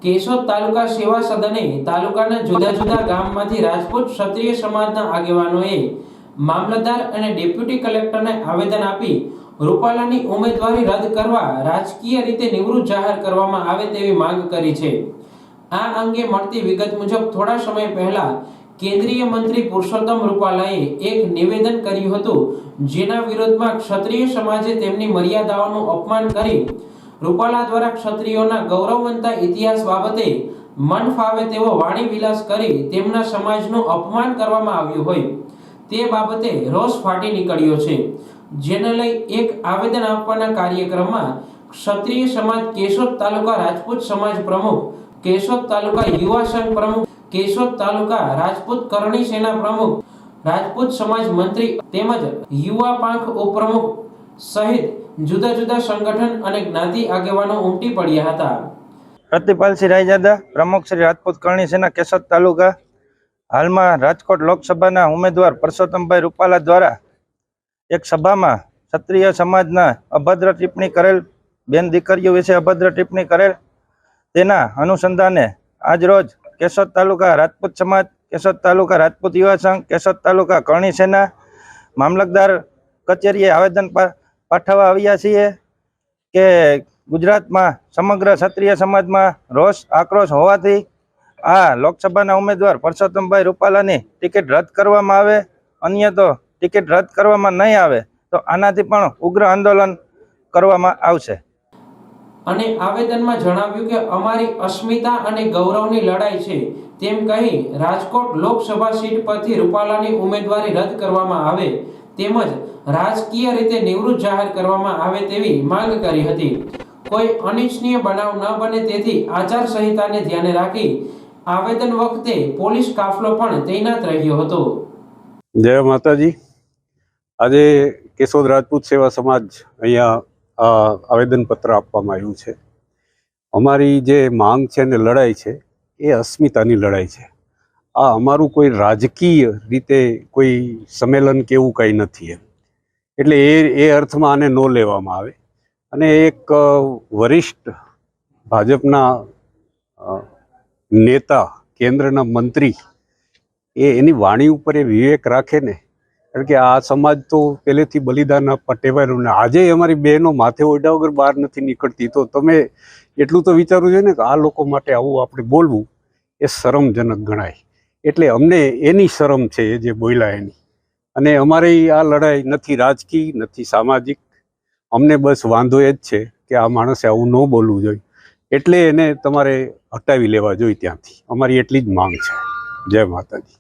કેશોદ તાલુકા સેવા સદને તાલુકાના જુદા જુદા ગામમાંથી રાજપૂત ક્ષત્રિય સમાજના આગેવાનોએ મામલતદાર અને ડેપ્યુટી કલેક્ટરને આવેદન આપી રૂપાલાની ઉમેદવારી રદ કરવા રાજકીય રીતે નિવૃત્ત જાહેર કરવામાં આવે તેવી માંગ કરી છે। આ અંગે મળતી વિગત મુજબ થોડા સમય પહેલા કેન્દ્રીય મંત્રી પુરુષોત્તમ રૂપાલાએ એક નિવેદન કર્યું હતું, જેના વિરોધમાં ક્ષત્રિય સમાજે તેમની મર્યાદાઓનું અપમાન કરી રૂપાલા દ્વારા ક્ષત્રિયોના ગૌરવવંતા ઇતિહાસ બાબતે મન ફાવે તેવો વાણી વિલાસ કરી તેમના સમાજનું અપમાન કરવામાં આવ્યું હોય તે બાબતે રોષ ફાટી નીકળ્યો છે, જેને લઈ એક આવેદન આપવાના કાર્યક્રમમાં ક્ષત્રિય સમાજ કેશોદ તાલુકા રાજપૂત સમાજ પ્રમુખ, કેશોદ તાલુકા યુવા સંઘ પ્રમુખ, કેશોદ તાલુકા રાજપૂત કરણી સેના પ્રમુખ, રાજપૂત સમાજ મંત્રી તેમજ યુવા પાંખ ઉપપ્રમુખ સહિત જુદા જુદા સંગઠન અને જ્ઞાતિ આગેવાનો ઉમટી પડ્યા હતા। પ્રતિપાલસિંહ રાયજાદા, પ્રમુખ શ્રી રાજપૂત કરણી સેના કેશોદ તાલુકા। હાલમાં રાજકોટ લોકસભાના ઉમેદવાર પરસોત્તમભાઈ રૂપાલા દ્વારા એક સભામાં ક્ષત્રિય સમાજના અભદ્ર ટિપ્પણી કરેલ, બેન દીકરીઓ વિશે અભદ્ર ટિપ્પણી કરેલ, તેના અનુસંધાને આજરોજ કેશોદ તાલુકા રાજપૂત સમાજ, કેશોદ તાલુકા રાજપૂત યુવા સંઘ, કેશોદ તાલુકા કરણી સેના મામલતદાર કચેરીએ આવેદન પાઠવવા આવ્યા છીએ કે ગુજરાતમાં સમગ્ર ક્ષત્રિય સમાજમાં રોષ આક્રોશ હોવાથી આ લોકસભાના ઉમેદવાર પરસોત્તમભાઈ રૂપાલાની ટિકિટ રદ કરવામાં આવે, અન્ય તો ટિકિટ રદ કરવામાં નહીં આવે તો આનાથી પણ ઉગ્ર આંદોલન કરવામાં આવશે। અને આવેદનમાં જણાવ્યું કે અમારી અસ્મિતા અને ગૌરવની લડાઈ છે તેમ કહી રાજકોટ લોકસભા સીટ પરથી રૂપાલાની ઉમેદવારી રદ કરવામાં આવે તેમજ રાજકીય રીતે નિવૃત્ત જાહેર કરવામાં આવે તેવી માંગ કરી હતી। કોઈ અનિચ્છનીય બનાવ ન બને તેથી આચાર સંહિતાને ધ્યાને રાખી આવેદન વખતે પોલીસ કાફલો પણ તૈનાત રહ્યો હતો। જય માતાજી। આજે કેશોદ રાજપૂત સેવા સમાજ અહીંયા આવેદનપત્ર આપવામાં આવ્યું છે। અમારી જે માંગ છે ને લડાઈ છે એ અસ્મિતાની લડાઈ છે। આ અમારું કોઈ રાજકીય રીતે કોઈ સંમેલન કે એવું કંઈ નથી, એટલે એ અર્થમાં આને ન લેવામાં આવે। અને એક વરિષ્ઠ ભાજપના નેતા, કેન્દ્રના મંત્રી એની વાણી ઉપર એ વિવેક રાખે ને, કારણ કે આ સમાજ તો પહેલેથી બલિદાન આપવા ટેવાયેલો ને આજે અમારી બહેનો માથે ઓઢા વગર બહાર નથી નીકળતી, તો તમે એટલું તો વિચારવું જોઈએ ને કે આ લોકો માટે આવું આપણે બોલવું એ શરમજનક ગણાય। એટલે અમને એની શરમ છે એ જે બોલ્યા એની, અને અમારી આ લડાઈ નથી રાજકીય નથી સામાજિક, અમને બસ વાંધો એ જ છે કે આ માણસે આવું ન બોલવું જોઈએ, એટલે એને તમારે હટાવી લેવા જોઈએ ત્યાંથી, અમારી એટલી જ માંગ છે। જય માતાજી।